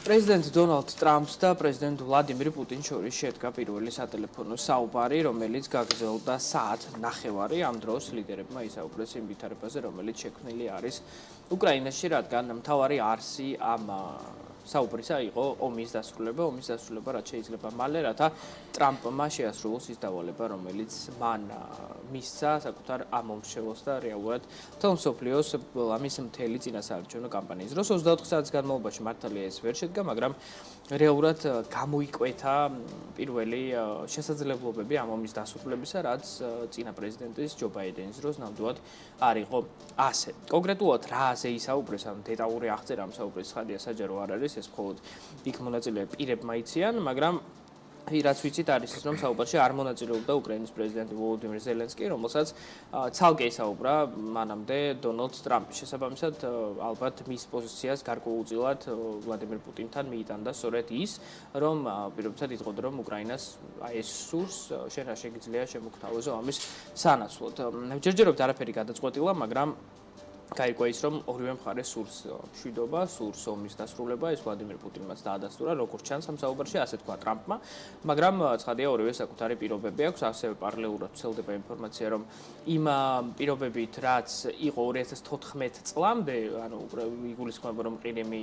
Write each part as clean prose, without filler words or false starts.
პრეზიდენტ დონალდ ტრამპს და პრეზიდენტ ვლადიმირ პუტინს შორის შედგა პირველი სატელეფონო საუბარი, რომელიც გაგრძელდა საათნახევარი. ამ დროს ლიდერებმა ისაუბრეს იმ ვითარებაზე, რომელიც შექმნილი არის უკრაინაში, რადგან მთავარი არსი ამ საუბრისა იყო ომის დასრულება, რაც შეიძლება მალე, რათა ტრამპმა შეასრულოს ის დავალება, რომელიც მან მისცა საკუთარ ამომრჩევლს და რეალურად მთელ მსოფლიოს ამის მთელი წინასაარჩევნო კამპანიის დროს 24 საათის განმავლობაში მართალია ეს ვერ შედგა, მაგრამ რეალურად გამოიკვეთა პირველი შესაძლებლობები ამ ომის დასრულებისა, რაც წინა პრეზიდენტის ჯო ბაიდენის დროს ნამდვილად არ იყო ასე. კონკრეტულად რაზე ისაუბრეს, ან დეტალური აღწერა ამ საუბრის ხადია საჯარო არ არის, ეს მხოლოდ იქ მონაწილე პირებმა იციან, მაგრამ რაც ვიცით არის ის, რომ საუბარში არ მონაწილეობდა უკრაინის პრეზიდენტი ვოლოდიმირ ზელენსკი, რომელსაც ცალკე ისაუბრა მანამდე დონალდ ტრამპი. შესაბამისად, ალბათ მის პოზიციას გარკვეულწილად ვლადიმირ პუტინთან მიიტანდა სწორედ ის, რომ პირობითად იტყოდა, რომ უკრაინას ეს სურს, შენ რა შეგიძლია შემოგთავაზო ამის სანაცვლოდ. ჯერჯერობით არაფერი გადაწყვეტილა, მაგრამ გაიგო ის, რომ ორივე მხარეს სურს მშვიდობა, სურს ომის დასრულება, ეს ვლადიმირ პუტინმაც დაადასტურა, როგორც ჩანს ამ საუბარში, ასე თქვა ტრამპმა, მაგრამ ცხადია ორივე საკუთარი პირობები აქვს, ასევე პარალელურად ვრცელდება ინფორმაცია, რომ იმ პირობებით, რაც იყო 2014 წლამდე, ანუ იგულისხმება, რომ ყირიმი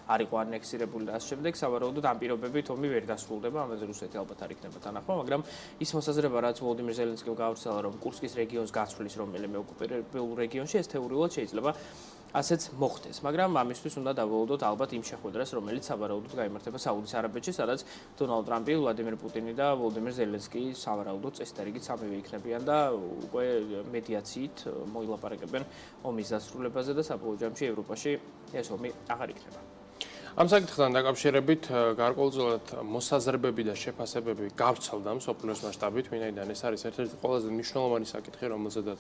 არ იყო ანექსირებული და ასე შემდეგ, სავარაუდოდ ამ პირობებით ომი ვერ დასრულდება, ამაზე რუსეთი ალბათ არ იქნება თანახმა, მაგრამ ის მოსაზრება, რაც ვოლოდიმირ ზელენსკიმ გავრცელა, რომ კურსკის რეგიონს გაცვლის რომელიმე ოკუპირებულ რეგიონში, ეს თეორიულად შეიძლება ასეც მოხდეს, მაგრამ ამისთვის უნდა დავალოდოთ ალბათ იმ შეხვედრას, რომელიც სავარაუდოდ გაიმართება საუდის არაბეთში, სადაც დონალდ ტრამპი, ვლადიმირ პუტინი და ვოლოდიმირ ზელენსკი სავარაუდოდ წესდარიგით სამივე იქნებიან და უკვე მედიაციით მოილაპარაკებენ ომის დასრულებაზე და საბოლოო ჯამში ევროპაში ეს ომი აღარ იქნება. ამ საკითხთან დაკავშირებით გარკვეულწილად მოსაზრებები და შეფასებები გავრცელდა მსოფლიოს მასშტაბით, ვინაიდან ეს არის ერთ-ერთი ყველაზე მნიშვნელოვანი საკითხი, რომელზედაც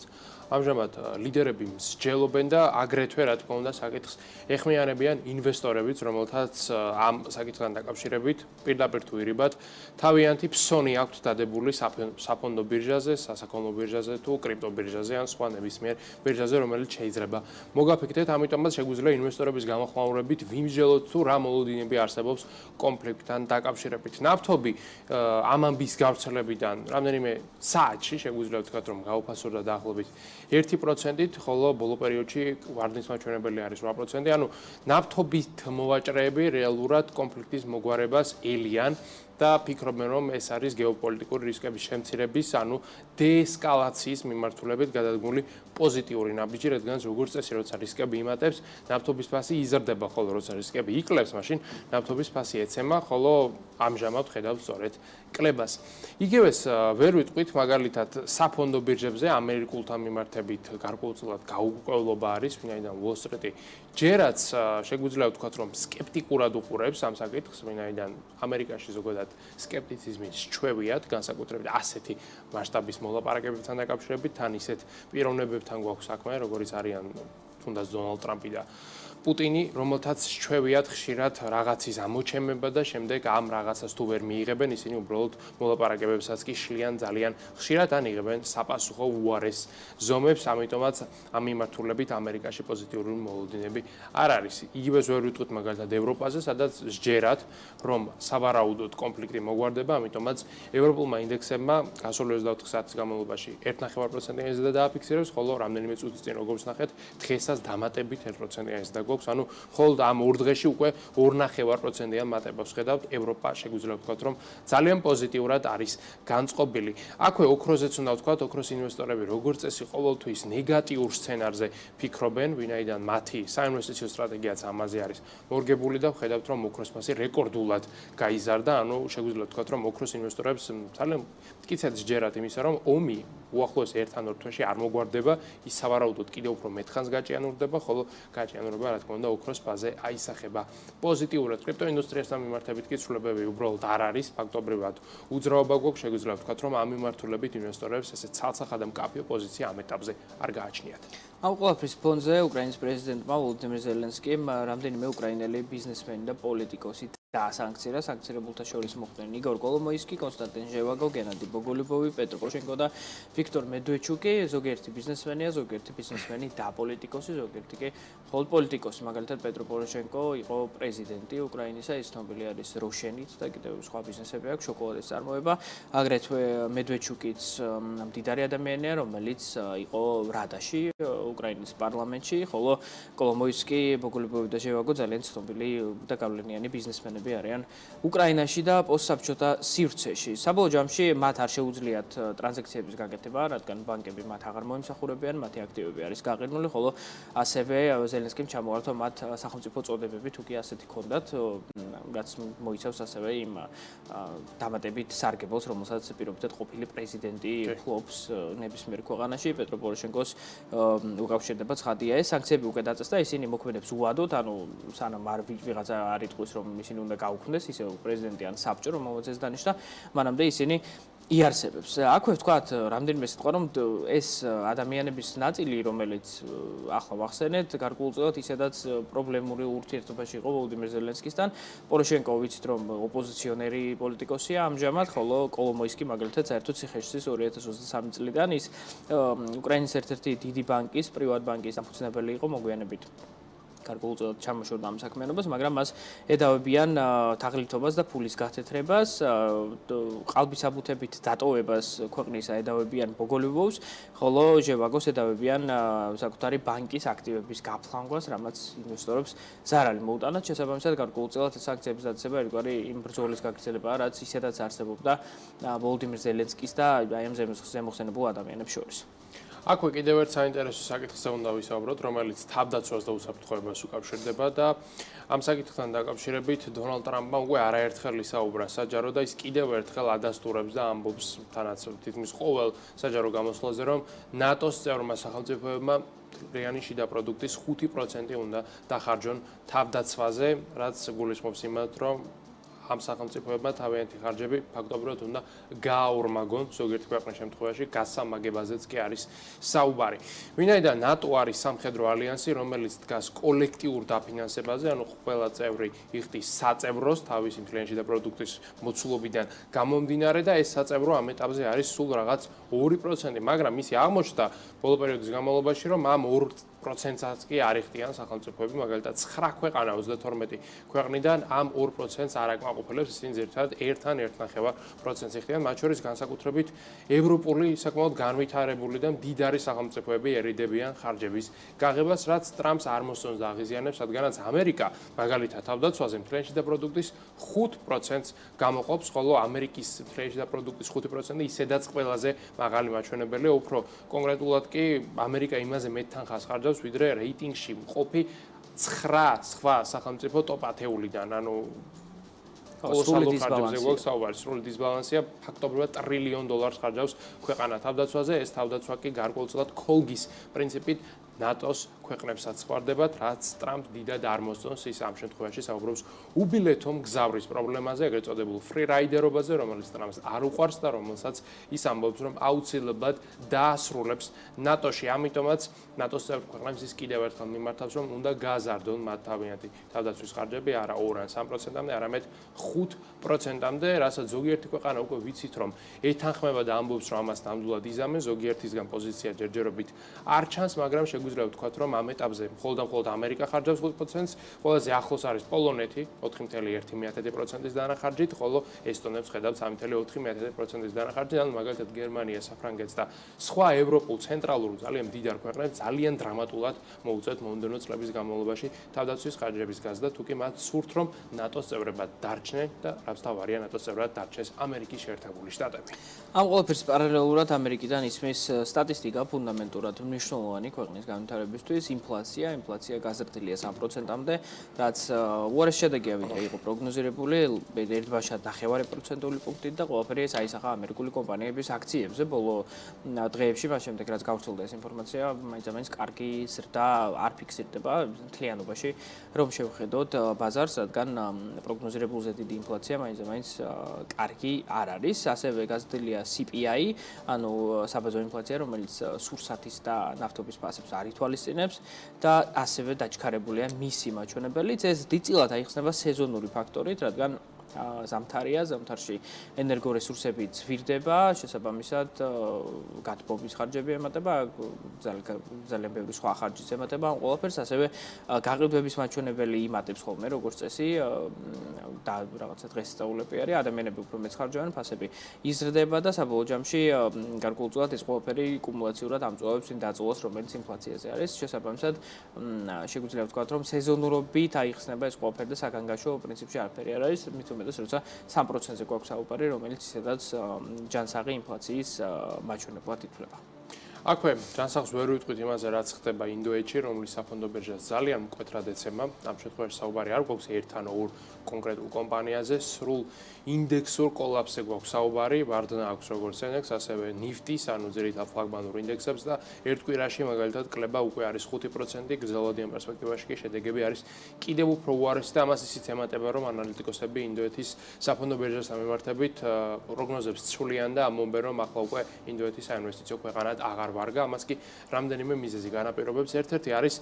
ამჟამად ლიდერები მსჯელობენ და აგრეთვე, რა თქმა უნდა, საკითხს ეხმიანებიან ინვესტორებიც, რომელთაც ამ საკითხთან დაკავშირებით პირდაპირ თუ ირიბად თავიანთი ფსონი აქვთ დადებული საფონდო ბირჟაზე, სასაქონლო ბირჟაზე თუ კრიპტობირჟაზე ან სხვა ნებისმიერ ბირჟაზე, რომელიც შეიძლება მოგაფიქრდეთ, ამიტომაც შეგვიძლია ინვესტორების გამოხმაურებით ვიმსჯელოთ თუ რა მოლოდინები არსებობს კონფლიქტთან დაკავშირებით. ნავთობი ამ ამბის გავრცელებიდან რამდენიმე საათში შეგვიძლია ვთქვათ, რომ გაუფასურდა დაახლოებით 1%-ით, ხოლო ბოლო პერიოდში ვარდნის მაჩვენებელი არის 8%. ანუ ნავთობით მოვაჭრეები რეალურად კონფლიქტის მოგვარებას ელიან და ფიქრობენ, რომ ეს არის გეოპოლიტიკური რისკების შემცირების, ანუ დეესკალაციის მიმართულებით გადადგმული პოზიტიური ნაბიჯი, რადგან როგორც წესი, როცა რისკები იმატებს, ნავთობის ფასი იზრდება, ხოლო როცა რისკები იკლებს, მაშინ ნავთობის ფასი ეცემა, ხოლო ამჟამად ხედავთ სწორედ კლებას. იგივეს ვერ ვიტყვით, მაგალითად, საფონდო ბირჟებზე ამერიკულთან მიმართებით გარკვეულწილად გაურკვევლობა არის, ვინაიდან Wall Street-ი ჯერაც შეგვიძლია ვთქვათ, რომ სკეპტიკურად უყურებს ამ საკითხს, ვინაიდან ამერიკაში ზოგადად სკეპტიციზმის ჩვევიათ, განსაკუთრებით ასეთი მასშტაბის მოლაპარაკებებთან დაკავშირებით, თან ისეთ პიროვნებებთან გვაქვს საქმე, როგორიც არიან თუნდაც დონალდ ტრამპი და პუტინი, რომელთაც ჩვევიათ ხშირად რაღაცის ამოჩემება და შემდეგ ამ რაღაცას თუ ვერ მიიღებენ, ისინი უბრალოდ მოლაპარაკებებსაც კი შლიან ძალიან ხშირად ან იღებენ საპასუხო უარეს ზომებს, ამიტომაც ამ მიმართულებით ამერიკაში პოზიტიური მოლოდინები არ არის. იგივეს ვერ ვიტყვით მაგალითად ევროპაზე, სადაც სჯერათ, რომ სავარაუდოდ კონფლიქტი მოგვარდება, ამიტომაც ევროპულმა ინდექსებმა გასული 24 საათის განმავლობაში 1.5%-იანი ზრდა დააფიქსირეს, ხოლო რამდენიმე წუთის წინ როგორც ნახეთ, დღესაც დამატებით 1%-იანი ზრდა გვაქვს, ანუ მხოლოდ ამ ორ დღეში უკვე 2.5%-იან მატებას ხედავთ. ევროპა შეგვიძლია ვთქვათ, რომ ძალიან პოზიტიურად არის განწყობილი. აქვე ოქროზეც უნდა ვთქვათ, ოქროს ინვესტორები როგორც წესი ყოველთვის ნეგატიურ სცენარზე ფიქრობენ, ვინაიდან მათი საინვესტიციო სტრატეგიაც ამაზე არის მორგებული და ვხედავთ, რომ ოქროს ფასი რეკორდულად გაიზარდა, ანუ შეგვიძლია ვთქვათ, რომ ოქროს ინვესტორებს ძალიან მტკიცედ სჯერათ იმისა, რომ ომი უახლოეს 1 ან 2 თვეში არ მოგვარდება, ის სავარაუდოდ კიდევ უფრო მეტხანს გაჭიანურდება, ხოლო გაჭიანურება რა თქმა უნდა ოქროს ფაზე აისახება. პოზიტიურად კრიპტოინდუსტრიასთან მიმართებით კი ცვლილებები უბრალოდ არ არის, ფაქტობრივად უძრაობა გვაქვს, შეგვიძლია ვთქვათ, რომ ამ მიმართულებით ინვესტორებს ესე ცალსახად და მკაფიო პოზიცია ამ ეტაპზე არ გააჩნიათ. ამ ყველაფრის ფონზე უკრაინის პრეზიდენტმა ვოლოდიმირ ზელენსკიმ რამდენიმე უკრაინელი ბიზნესმენი და პოლიტიკოსი დაასანქცირა სანქცირებულთა შორის მოხვდნენ იგორ კოლომოისკი, კონსტანტინ ჟევაგო, გენადი ბოგოლუბოვი, პეტრ პოროშენკო და ვიქტორ მედვეჩუკი. ზოგიერთი ბიზნესმენია, ზოგიერთი ბიზნესმენი და პოლიტიკოსი, ზოგიერთი კი მხოლოდ პოლიტიკოსი. მაგალითად პეტრ პოროშენკო იყო პრეზიდენტი უკრაინისა, ის ცნობილი არის როშენით და კიდევ სხვა ბიზნესები აქვს, შოკოლადის წარმოება. აგრეთვე მედვეჩუკიც მდიდარი ადამიანია, რომელიც იყო რადაში უკრაინის პარლამენტში, ხოლო კოლომოისკი, ბოგოლუბოვი და ჟევაგო ძალიან ცნობილი და გავლენიანი ბიზნესმენები არიან უკრაინაში და პოსტსაბჭოთა სივრცეში. საბოლოო ჯამში მათ არ შეუძლიათ ტრანზაქციების გაკეთება, რადგან ბანკები მათ აღარ მოემსახურებიან, მათი აქტივები არის გაყიდული, ხოლო ასევე ზელენსკიმ ჩამოართვა მათ სახელმწიფო წოდებები, თუ კი ასეთი ჰქონდათ, რაც მოიცავს ასევე იმ დამატებით სარგებელს, რომელსაც პირობითად ყოფილი პრეზიდენტი ფლობს ნებისმიერ ქვეყანაში. პეტრო პოროშენკოს უკავშირდება ცხადია ეს სანქციები უკვე დაწესდა, ისინი მოქმედებს უადოდ, ანუ სანამ არ ვიღაცა არ იტყვის, რომ ისინი უნდა გაუქმდეს, ისე პრეზიდენტი ან საბჭო, რომელსაც ეს დანიშნა, მანამდე ისინი იარსებებს. აქვე ვთქვათ, რამდენიმე სიტყვა, რომ ეს ადამიანების ნაწილი, რომელიც ახლა ვახსენეთ, გარკვეულწილად ისედაც პრობლემური ურთიერთობაში იყო ვოლოდიმირ ზელენსკისთან. პოროშენკო ვიცით, რომ ოპოზიციონერი პოლიტიკოსია ამჟამად, ხოლო კოლომოისკი მაგალითად საერთოდ ციხეში 2023 წლიდან ის უკრაინის ერთ-ერთი დიდი ბანკის, პრივატ ბანკის დამფუძნებელი იყო მოგვიანებით. გარკვეულწილად ჩამოშორდა ამ საქმიანობას, მაგრამ მას ედავებიან თაღლითობას და ფულის გათეთრებას, ყალბისაბუთებით დატოვებას ქვეყნისა ედავებიან ბოგოლუბოვს, ხოლო ჟევაგოს ედავებიან საკუთარი ბანკის აქტივების გაფლანგვას, რამაც ინვესტორებს ზარალი მოუტანათ. შესაბამისად, გარკვეულწილად სანქციების დაწესება ერთგვარი იმ ბრძოლის გაგრძელებაა, რაც ისედაც არსებობდა ვოლოდიმირ ზელენსკის და აი ამ ზემოხსენებულ ადამიანებს შორის. აქვე კიდევ ერთ საინტერესო საკითხზე უნდა ვისაუბროთ, რომელიც თავდაცვას და უსაფრთხოებას უკავშირდება და ამ საკითხთან დაკავშირებით დონალდ ტრამპმა უკვე არაერთხელ ისაუბრა საჯარო და ის კიდევ ერთხელ ადასტურებს და ამბობს თანაც თითქმის ყოველ საჯარო გამოსვლაზე, რომ ნატოს წევრმა სახელმწიფოებმა რეალი შიდა პროდუქტის 5% უნდა დახარჯონ თავდაცვაზე, რაც გულისხმობს იმათ, რომ ამ სახელმწიფოებმა თავიანთი ხარჯები ფაქტობრივად უნდა გააორმაგონ ზოგიერთი ქვეყნის შემთხვევაში გასამაგებაზეც კი არის საუბარი. ვინაიდან ნატო არის სამხედრო ალიანსი, რომელიც დგას კოლექტიურ დაფინანსებაზე, ანუ ყველა წევრი იხდის საწევროს თავისი მთლიანი შიდა პროდუქტის მოცულობიდან გამომდინარე და ეს საწევრო ამ ეტაპზე არის სულ რაღაც 2%, მაგრამ ისი აღმოჩნდა ბოლო პერიოდის განმავლობაში, რომ ამ 2%-საც კი არ იხდიან სახელმწიფოები, მაგალითად 9 ქვეყანა 32 ქვეყნიდან ამ 2%-ს არ აკმაყოფილებს, ისინი ზერთად 1.5%-ს იხდიან, მათ შორის განსაკუთრებით ევროპული, საკმაოდ განვითარებული და მდიდარი სახელმწიფოები ერიდებიან ხარჯების გაღებას, რაც ტრამპს არ მოსწონს და აღიზიანებს, რადგანაც ამერიკა მაგალითად თავდაცვაზე მთლიანი შიდა პროდუქტის 5%-ს გამოყოფს, ხოლო ამერიკის მთლიანი შიდა პროდუქტის 5% ისედაც ყველაზე მაღალი მაჩვენებელია, უფრო კონკრეტულად კი ამერიკა იმაზე მეტ თანხას ხარჯავს, ვიდრე რეიტინგში მყოფი 9 სხვა სახელმწიფო ტოპ 10-ულიდან, ანუ კოლოსალური ხარჯებზე გვაქვს საუბარი, სრული დისბალანსია, ფაქტობრივად $1 ტრილიონ ხარჯავს ქვეყანა თავდაცვაზე, ეს თავდაცვა კი გარკვეულწილად ქოლგის პრინციპით ნატოს ქვეყნებსაც ხواردებათ, რაც ტრამპს დიდად არ მოსწონს, ის ამ შემთხვევაში საუბრობს უბილეთო მგზავრის პრობლემაზე, ეგრეთ წოდებულ free rider-ობაზე, რომელიც ტრამპს არ უყვარს და რომელსაც ის ამბობს, რომ აუცილებლად დაასრულებს ნატოში. ამიტომაც ნატოს წევრ ქვეყნებს ის კიდევ ერთხელ მიმართავს, რომ უნდა გააზარდონ მათ თავიანთი თავდაცვის ხარჯები, არა 2 ან 3%-მდე, არამედ 5%-მდე, რასაც ზოგიერთი ქვეყანა უკვე ვიცით, რომ ეთანხმება და ამბობს, რომ ამას ნამდვილად იზამენ, ზოგიერთისგან პოზიცია ჯერჯერობით არ ჩანს, მაგრამ შეგვიძლია ვთქვათ, რომ ამ ეტაპზე მხოლოდ ამერიკა ხარჯავს 5%-ს, ყველაზე ახლოს არის პოლონეთი 4.1%-ის დანახარჯით, ხოლო ესტონებს ხედავთ 3.4%-ის დანახარჯით, ანუ მაგალითად გერმანია, საფრანგეთს და სხვა ევროპულ ცენტრალურ ძალიან მდიდარ ქვეყნებს ძალიან დრამატულად მოუწევთ მომდევნო წლების განმავლობაში თავდაცვის ხარჯების გაზრდა, თუ კი მათ სურთ, რომ ნატოს წევრებად დარჩნენ და რაც თავარია ნატოს წევრად დარჩეს ამერიკის შეერთებული შტატები. ამ ყოველფერს პარალელურად ამერიკიდან ისმის სტატისტიკა ფუნდამენტურად მნიშვნელოვანი ქვეყნის განვითარებისთვის, ინფლაცია გაზრდილია 3%-მდე, რაც უარეს შედეგია ვიდრე იყო პროგნოზირებული, ერთბაშად 0.5% პუნქტით და ყველაფერი ეს აისახა ამერიკული კომპანიების აქციებზე ბოლო დღეებში, მას შემდეგ რაც გავრცელდა ეს ინფორმაცია, მაინც კარგი ზრდა არ ფიქსირდება მთლიანობაში, რომ შევხედოთ ბაზარს, რადგან პროგნოზირებულზე დიდი ინფლაცია მაინც კარგი არ არის, ასევე გაზრდილია CPI, ანუ საბაზრო ინფლაცია, რომელიც სურსათის და ნავთობის ფასებს არ ითვალისწინებს, ნიშნავს და ასევე დაჩქარებულია მისი მაჩვენებელიც. ეს დიდწილად აიხსნება სეზონური ფაქტორით, რადგან ზამთარია, ზამთარში ენერგორესურსები ძვირდება, შესაბამისად გათბობის ხარჯები ემატება, ძალიან ბევრი სხვა ხარჯიც ემატება ამ ყველაფერს, ასევე გაყიდვების მაჩვენებელი იმატებს ხოლმე, როგორც წესი, და რაღაცა დღესასწაულები არის, ადამიანები უფრო მეც ხარჯავენ, ფასები იზრდება და საბოლოო ჯამში გარკვეულწილად ეს ყველაფერი კუმულაციურად ამწვავებს იმ დაწოლას, რომელიც ინფლაციაზე არის. შესაბამისად, შეგვიძლია ვთქვათ, რომ სეზონურობით აიხსნება ეს ყველაფერი და საგანგაშო პრინციპში არაფერი არ არის, მით უმეტეს როცა 3%-ზე გვაქვს საუბარი, რომელიც ისედაც ჯანსაღი ინფლაციის მაჩვენებლად ითვლება. აქვე ჯანსაღს ვერ ვიტყვით იმაზე, რაც ხდება ინდოეთში, რომლის საფონდო ბირჟას ძალიან მკვეთრად ეცემა. ამ შემთხვევაში საუბარი არ გვაქვს ერთ ან ორ კონკრეტულ კომპანიაზე, სრულ ინდექსურ კოლაფსზე გვაქვს საუბარი, ვარდნა აქვს როგორც ენექს, ასევე ნიფტის, ანუ ძირითად ფლაგმანურ ინდექსებს და ერთ კვირაში მაგალითად კლება უკვე არის 5%, გრძელვადიან პერსპექტივაში კი შედეგები არის კიდევ უფრო უარესი და ამას ისიც ემატება, რომ ანალიტიკოსები ინდოეთის საფონდო ბირჟასთან მიმართებით პროგნოზებს ცვლიან და ამბობენ, რომ ახლა უკვე ინდოეთის საინვესტიციო ქვეყანად აღარ ვარგა, ამას კი რამდენიმე მიზეზი განაპირობებს. ერთ-ერთი არის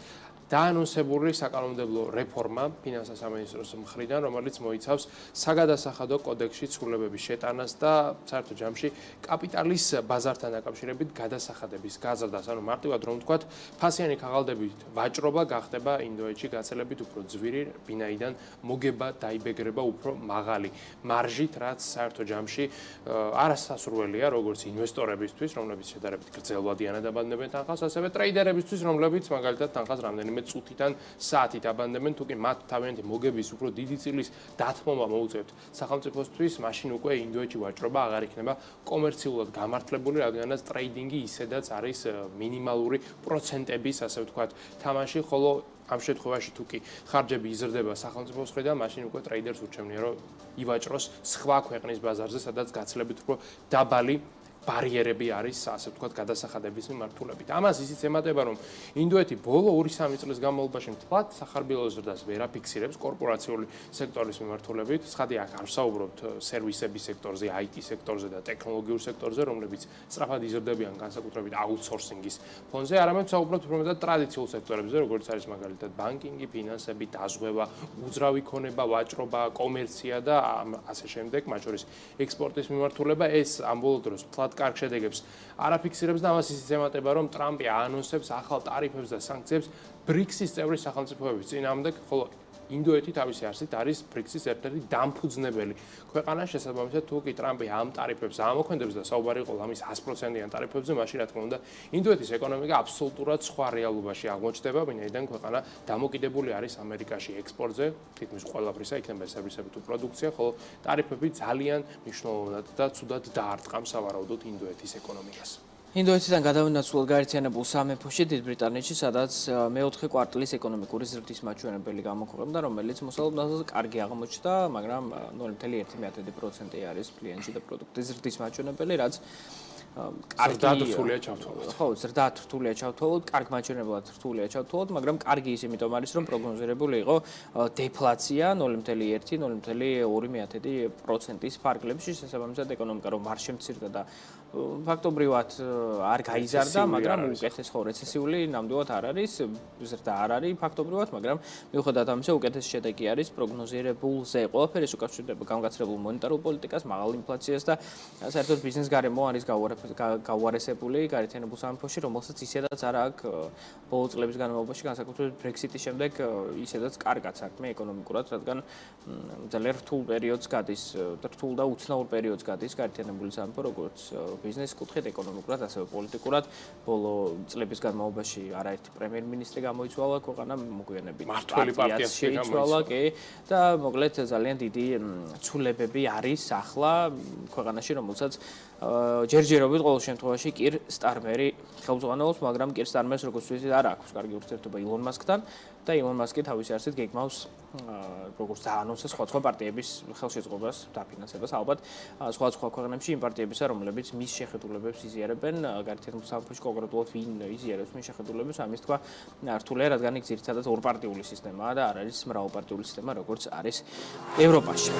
დაანონსებული საკანონმდებლო რეფორმა ფინანსთა სამინისტროს მხრიდან, რომელიც მოიცავს საგადასახადო კოდექსში ცვლილებების შეტანას და საერთო ჯამში კაპიტალის ბაზართან დაკავშირებით გადასახადების გაზრდას. ანუ მარტივად რომ ვთქვათ, ფასიანი ქაღალდებით ვაჭრობა გახდება ინდოეთში გაცილებით უფრო ძვირი, ვინაიდან მოგება დაიბეგრება უფრო მაღალი მარჟით, რაც საერთო ჯამში არასასურველია როგორც ინვესტორებისთვის, რომლებიც შედარებით გრძელვადიანად აბანდებენ თანხას, ასევე ტრეიდერებისთვის, რომლებიც მაგალითად თანხას რამდენიმე წუთიდან საათით აბანდებენ, თუ კი მათ თავიანთი მოგების უფრო დიდი წილის დათმობა მოუწევთ სახელმწიფოსთვის, მაშინ უკვე ინდოეთში ვაჭრობა აღარ იქნება კომერციულად გამართლებული, რადგანაც ტრეიდინგი ისედაც არის მინიმალური პროცენტების, ასე ვთქვათ, თამაში, ხოლო ამ შემთხვევაში თუ კი ხარჯები იზრდება სახელმწიფოს მხრიდან, მაშინ უკვე ტრეიდერს ურჩევნია, რომ ივაჭროს სხვა ქვეყნის ბაზარზე, სადაც გაცილებით უფრო დაბალი ბარიერები არის, ასე ვთქვათ, გადასახადების მიმართულებით. ამას ისიც ემატება, რომ ინდოეთი ბოლო 2-3 წლის განმავლობაში მთლად სახარბიელო ზრდას ვერ აფიქსირებს კორპორაციული სექტორის მიმართულებით. ცხადია, აქ არ ვსაუბრობთ სერვისების სექტორზე, IT სექტორზე და ტექნოლოგიურ სექტორზე, რომლებიც სწრაფად იზრდებიან განსაკუთრებით აუთსორსინგის ფონზე, არამედ ვსაუბრობთ უფრო მეტად ტრადიციულ სექტორებზე, როგორც არის მაგალითად ბანკინგი, ფინანსები, დაზღვევა, უძრავი ქონება, ვაჭრობა, კომერცია და ასე შემდეგ, მათ შორის ექსპორტის მიმართულება. ეს ამ ბოლო დროს მთლად კარგ შედეგებს არ აფიქსირებს და ამას ისიც ემატება, რომ ტრამპი აანონსებს ახალ ტარიფებს და სანქციებს ბრიქსის წევრი სახელმწიფოების წინააღმდეგ, ხოლო ინდოეთი თავისი არსით არის ბრიქსის ერთ-ერთი დამფუძნებელი ქვეყანა. შესაბამისად, თუ კი ტრამპი ამ ტარიფებს ამოქმედებს და საუბარი იყო ამის 100%-იან ტარიფებზე, მაშინ რა თქმა უნდა, ინდოეთის ეკონომიკა აბსოლუტურად სხვა რეალობაში აღმოჩნდება, ვინაიდან ქვეყანა დამოკიდებული არის ამერიკაში ექსპორტზე, თითქმის ყველაფრისა, იქნება სერვისები თუ პროდუქცია, ხოლო ტარიფები ძალიან მნიშვნელოვნად და ცუდად დაარტყამს სავარაუდოდ ინდოეთის ეკონომიკას. ინდოეთიდან გადავინაცვლოთ გაერთიანებულ სამეფოში, დიდ ბრიტანეთში, სადაც მეოთხე კვარტლის ეკონომიკური ზრდის მაჩვენებელი გამოქვეყნდა, რომელიც მოსალოდნელად კარგი აღმოჩნდა, მაგრამ 0.1% არის ფლიანში და პროდუქტის ზრდის მაჩვენებელი, რაც კარგი რთულია ჩავთვალოთ. ხო, ზრდად რთულია ჩავთვალოთ, კარგ მაჩვენებლად რთულია ჩავთვალოთ, მაგრამ კარგი ის იმიტომ არის, რომ პროგნოზირებული იყო დეფლაცია 0.1-0.2%-ის ფარგლებში, შესაბამისად ეკონომიკა რომ არ შემცირდა და ფაქტობრივად არ გაიზარდა, მაგრამ უკეთეს ხო რეცესიული ნამდვილად არ არის, ზრდა არ არის ფაქტობრივად, მაგრამ მიუხედავად ამისა უკეთეს შედეგი არის პროგნოზირებულზე. ყველაფერი ეს უკავშირდება გამგაცრებულ მონეტარულ პოლიტიკას, მაღალ ინფლაციას და საერთოდ ბიზნეს გარემო არის გაუარესებული გაერთიანებულ სამეფოში, რომელსაც ისედაც არ აქვს ბოლო წლების განმავლობაში, განსაკუთრებით ბრექსიტის შემდეგ ისედაც კარგად საქმე ეკონომიკურად, რადგან ძალიან რთულ პერიოდს გადის, რთულ და უცნაურ პერიოდს გადის გაერთიანებული სამეფო, როგორც ბიზნეს კუთხით, ეკონომიკურად, ასევე პოლიტიკურად. ბოლო წლების განმავლობაში არაერთი პრემიერ-მინისტრი გამოიცვალა ქვეყანა, მოგვიანებით მმართველი პარტიაც შეიცვალა, კი, და მოკლედ ძალიან დიდი ცვლილებები არის ახლა ქვეყანაში, რომელსაც ჯერჯერობით ყოველ შემთხვევაში კირ სტარმერი ხელმძღვანელობს, მაგრამ კირ სტარმერს როგორც ვიცით არ აქვს კარგი ურთიერთობა ილონ მასკთან და ილონ მასკი თავისი არსით გეგმავს როგორც დაანონსა სხვა პარტიების ხელშეწყობას დაფინანსებას ალბათ სხვა ქვეყნებში იმ პარტიებისა, რომლებიც მის შეხედულებებს იზიარებენ, გაერთიანებულ სამეფოში კონკრეტულად ვინ იზიარებს მის შეხედულებებს, ამის თქვა რთულია, რადგან იქ ძირითადად ორპარტიული სისტემაა და არ არის მრავალპარტიული სისტემა, როგორც არის ევროპაში.